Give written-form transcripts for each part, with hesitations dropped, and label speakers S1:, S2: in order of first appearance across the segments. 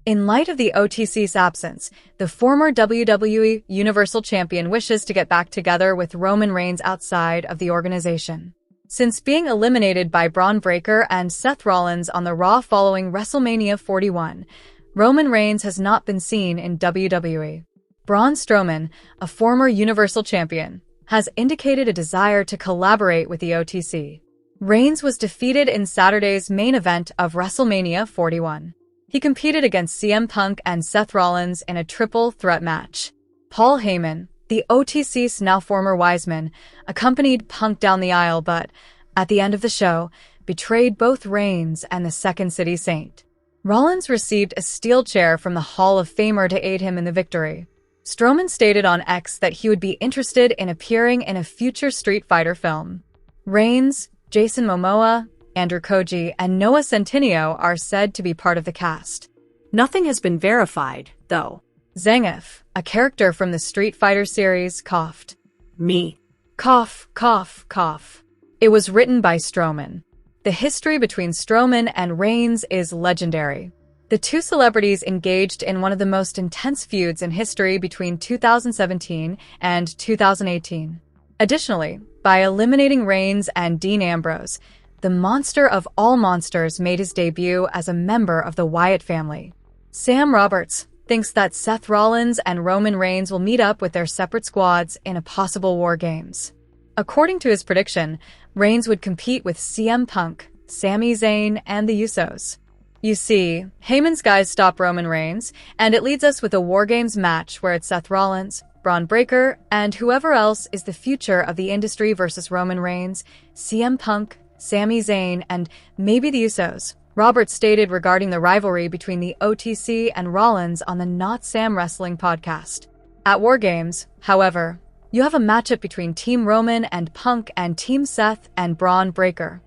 S1: In light of the OTC's absence, the former WWE Universal Champion wishes to get back together with Roman Reigns outside of the organization. Since being eliminated by Braun Breaker and Seth Rollins on the Raw following WrestleMania 41, Roman Reigns has not been seen in WWE. Braun Strowman, a former Universal Champion, has indicated a desire to collaborate with the OTC. Reigns was defeated in Saturday's main event of WrestleMania 41. He competed against CM Punk and Seth Rollins in a triple threat match. Paul Heyman, the OTC's now former Wiseman, accompanied Punk down the aisle but, at the end of the show, betrayed both Reigns and the Second City Saint. Rollins received a steel chair from the Hall of Famer to aid him in the victory. Strowman stated on X that he would be interested in appearing in a future Street Fighter film. Reigns, Jason Momoa, Andrew Koji, and Noah Centineo are said to be part of the cast.
S2: Nothing has been verified, though.
S1: Zangief, a character from the Street Fighter series, coughed.
S2: Me.
S1: Cough, cough, cough. It was written by Strowman. The history between Strowman and Reigns is legendary. The two celebrities engaged in one of the most intense feuds in history between 2017 and 2018. Additionally, by eliminating Reigns and Dean Ambrose, the monster of all monsters made his debut as a member of the Wyatt family. Sam Roberts thinks that Seth Rollins and Roman Reigns will meet up with their separate squads in a possible War Games. According to his prediction, Reigns would compete with CM Punk, Sami Zayn, and the Usos. You see, Heyman's guys stop Roman Reigns, and it leads us with a War Games match where it's Seth Rollins, Braun Breaker, and whoever else is the future of the industry versus Roman Reigns, CM Punk, Sami Zayn, and maybe the Usos, Roberts stated regarding the rivalry between the OTC and Rollins on the Not Sam Wrestling podcast. At War Games, however, you have a matchup between Team Roman and Punk and Team Seth and Braun Breaker.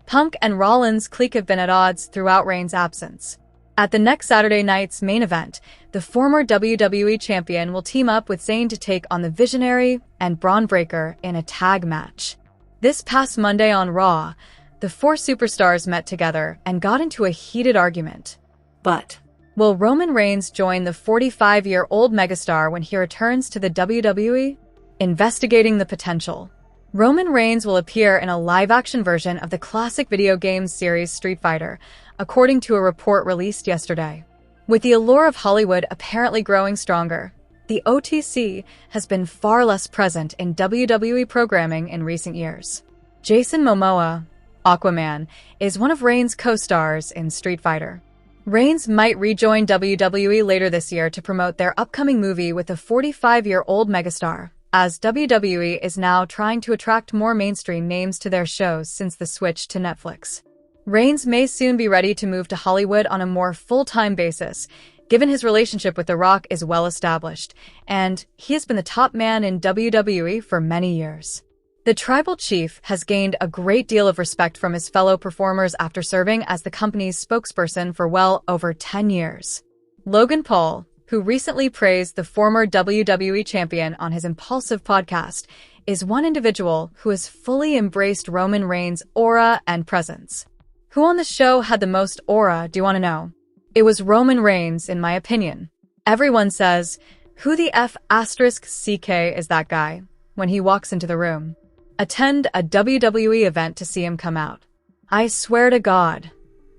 S1: Punk and Rollins' clique have been at odds throughout Reigns' absence. At the next Saturday night's main event, the former WWE champion will team up with Zayn to take on the Visionary and Braun Breaker in a tag match. This past Monday on Raw, the four superstars met together and got into a heated argument.
S2: But
S1: will Roman Reigns join the 45-year-old megastar when he returns to the WWE? Investigating the potential. Roman Reigns will appear in a live-action version of the classic video game series Street Fighter, according to a report released yesterday. With the allure of Hollywood apparently growing stronger, the OTC has been far less present in WWE programming in recent years. Jason Momoa, Aquaman, is one of Reigns' co-stars in Street Fighter. Reigns might rejoin WWE later this year to promote their upcoming movie with the 45-year-old megastar, as WWE is now trying to attract more mainstream names to their shows since the switch to Netflix. Reigns may soon be ready to move to Hollywood on a more full-time basis, given his relationship with The Rock is well established, and he has been the top man in WWE for many years. The Tribal Chief has gained a great deal of respect from his fellow performers after serving as the company's spokesperson for well over 10 years. Logan Paul, who recently praised the former WWE champion on his Impulsive podcast, is one individual who has fully embraced Roman Reigns' aura and presence. Who on the show had the most aura, do you want to know? It was Roman Reigns, in my opinion. Everyone says, who the F***CK is that guy, when he walks into the room. Attend a WWE event to see him come out. I swear to God.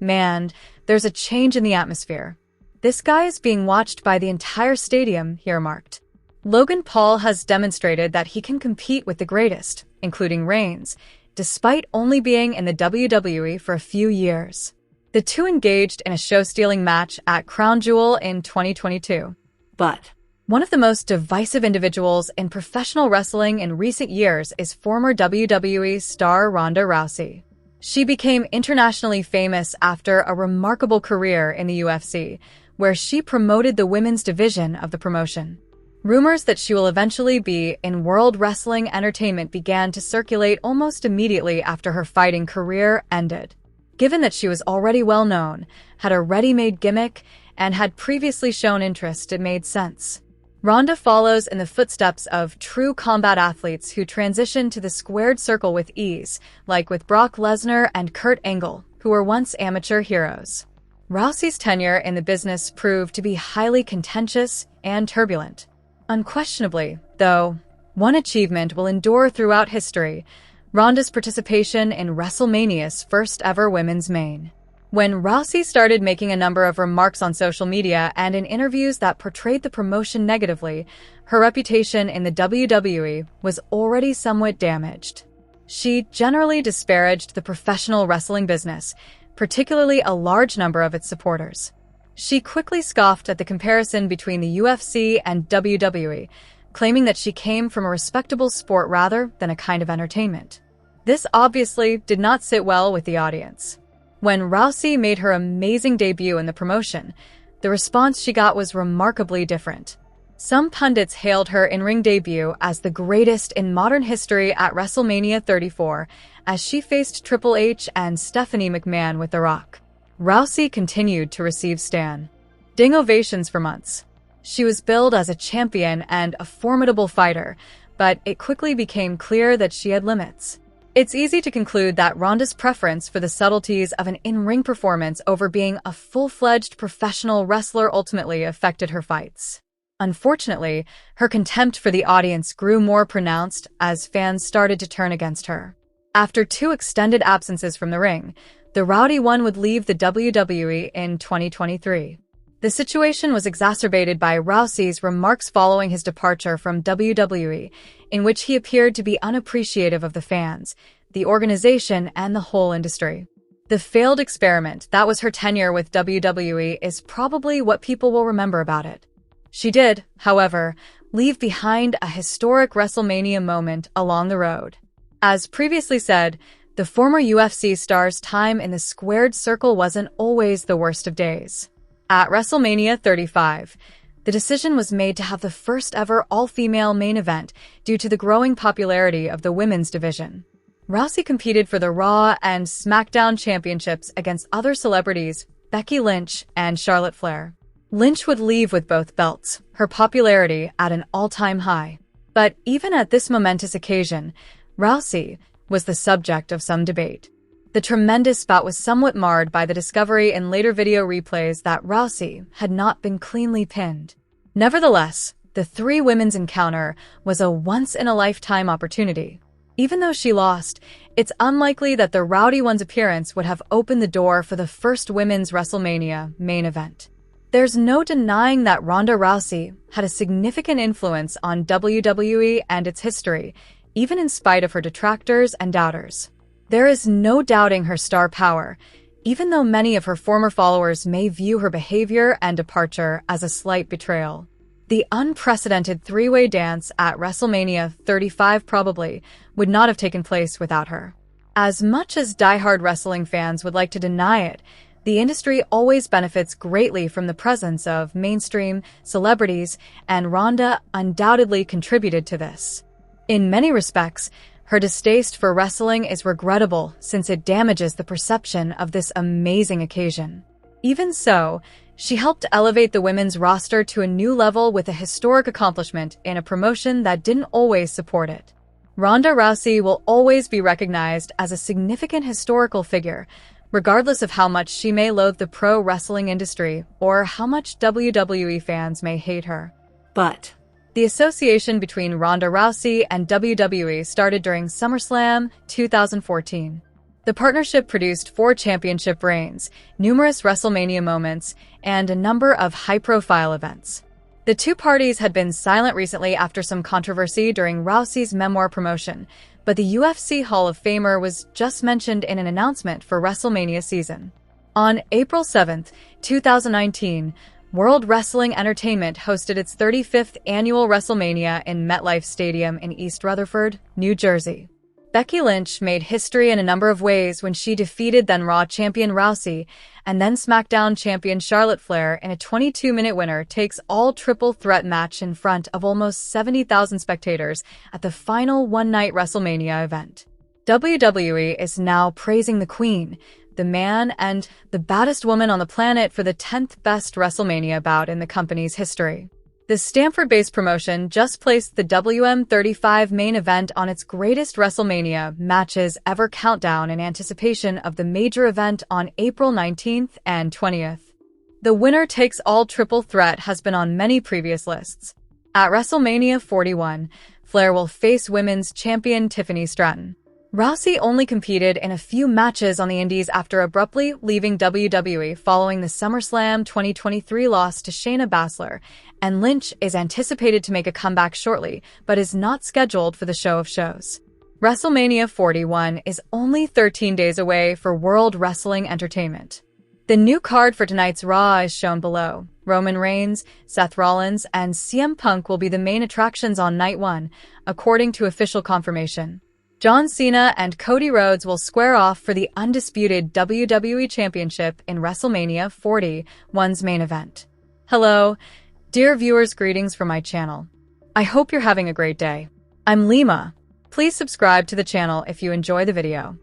S1: Man, there's a change in the atmosphere. This guy is being watched by the entire stadium, he remarked. Logan Paul has demonstrated that he can compete with the greatest, including Reigns, despite only being in the WWE for a few years. The two engaged in a show-stealing match at Crown Jewel in 2022.
S2: But
S1: one of the most divisive individuals in professional wrestling in recent years is former WWE star Ronda Rousey. She became internationally famous after a remarkable career in the UFC, where she promoted the women's division of the promotion. Rumors that she will eventually be in World Wrestling Entertainment began to circulate almost immediately after her fighting career ended. Given that she was already well known, had a ready-made gimmick, and had previously shown interest, it made sense. Ronda follows in the footsteps of true combat athletes who transition to the squared circle with ease, like with Brock Lesnar and Kurt Angle, who were once amateur heroes. Rousey's tenure in the business proved to be highly contentious and turbulent. Unquestionably, though, one achievement will endure throughout history: Ronda's participation in WrestleMania's first ever women's main. When Rousey started making a number of remarks on social media and in interviews that portrayed the promotion negatively, her reputation in the WWE was already somewhat damaged. She generally disparaged the professional wrestling business, particularly a large number of its supporters. She quickly scoffed at the comparison between the UFC and WWE, claiming that she came from a respectable sport rather than a kind of entertainment. This obviously did not sit well with the audience. When Rousey made her amazing debut in the promotion, the response she got was remarkably different. Some pundits hailed her in-ring debut as the greatest in modern history at WrestleMania 34, as she faced Triple H and Stephanie McMahon with The Rock. Rousey continued to receive standing ovations for months. She was billed as a champion and a formidable fighter, but it quickly became clear that she had limits. It's easy to conclude that Ronda's preference for the subtleties of an in-ring performance over being a full-fledged professional wrestler ultimately affected her fights. Unfortunately, her contempt for the audience grew more pronounced as fans started to turn against her. After 2 extended absences from the ring, the Rowdy One would leave the WWE in 2023. The situation was exacerbated by Rousey's remarks following his departure from WWE, in which he appeared to be unappreciative of the fans, the organization, and the whole industry. The failed experiment that was her tenure with WWE is probably what people will remember about it. She did, however, leave behind a historic WrestleMania moment along the road. As previously said, the former UFC star's time in the squared circle wasn't always the worst of days. At WrestleMania 35, the decision was made to have the first ever all-female main event due to the growing popularity of the women's division. Rousey competed for the Raw and SmackDown championships against other celebrities, Becky Lynch and Charlotte Flair. Lynch would leave with both belts, her popularity at an all-time high. But even at this momentous occasion, Rousey was the subject of some debate. The tremendous bout was somewhat marred by the discovery in later video replays that Rousey had not been cleanly pinned. Nevertheless, the 3 women's encounter was a once-in-a-lifetime opportunity. Even though she lost, it's unlikely that the Rowdy One's appearance would have opened the door for the first women's WrestleMania main event. There's no denying that Ronda Rousey had a significant influence on WWE and its history, even in spite of her detractors and doubters. There is no doubting her star power, even though many of her former followers may view her behavior and departure as a slight betrayal. The unprecedented 3-way dance at WrestleMania 35 probably would not have taken place without her. As much as diehard wrestling fans would like to deny it, the industry always benefits greatly from the presence of mainstream celebrities, and Ronda undoubtedly contributed to this. In many respects, her distaste for wrestling is regrettable since it damages the perception of this amazing occasion. Even so, she helped elevate the women's roster to a new level with a historic accomplishment in a promotion that didn't always support it. Ronda Rousey will always be recognized as a significant historical figure, regardless of how much she may loathe the pro wrestling industry or how much WWE fans may hate her.
S2: But
S1: the association between Ronda Rousey and WWE started during SummerSlam 2014. The partnership produced 4 championship reigns, numerous WrestleMania moments, and a number of high-profile events. The 2 parties had been silent recently after some controversy during Rousey's memoir promotion, but the UFC Hall of Famer was just mentioned in an announcement for WrestleMania season. On April 7, 2019, World Wrestling Entertainment hosted its 35th annual WrestleMania in MetLife Stadium in East Rutherford, New Jersey. Becky Lynch made history in a number of ways when she defeated then Raw champion Rousey and then SmackDown champion Charlotte Flair in a 22-minute winner-takes-all triple threat match in front of almost 70,000 spectators at the final one-night WrestleMania event. WWE is now praising the Queen, the man, and the baddest woman on the planet for the 10th best WrestleMania bout in the company's history. The Stamford-based promotion just placed the WM35 main event on its greatest WrestleMania matches ever countdown in anticipation of the major event on April 19th and 20th. The winner-takes-all triple threat has been on many previous lists. At WrestleMania 41, Flair will face women's champion Tiffany Stratton. Rousey only competed in a few matches on the Indies after abruptly leaving WWE following the SummerSlam 2023 loss to Shayna Baszler, and Lynch is anticipated to make a comeback shortly, but is not scheduled for the show of shows. WrestleMania 41 is only 13 days away for World Wrestling Entertainment. The new card for tonight's Raw is shown below. Roman Reigns, Seth Rollins, and CM Punk will be the main attractions on Night 1, according to official confirmation. John Cena and Cody Rhodes will square off for the undisputed WWE Championship in WrestleMania 41's main event. Hello, dear viewers, greetings from my channel. I hope you're having a great day. I'm Lima. Please subscribe to the channel if you enjoy the video.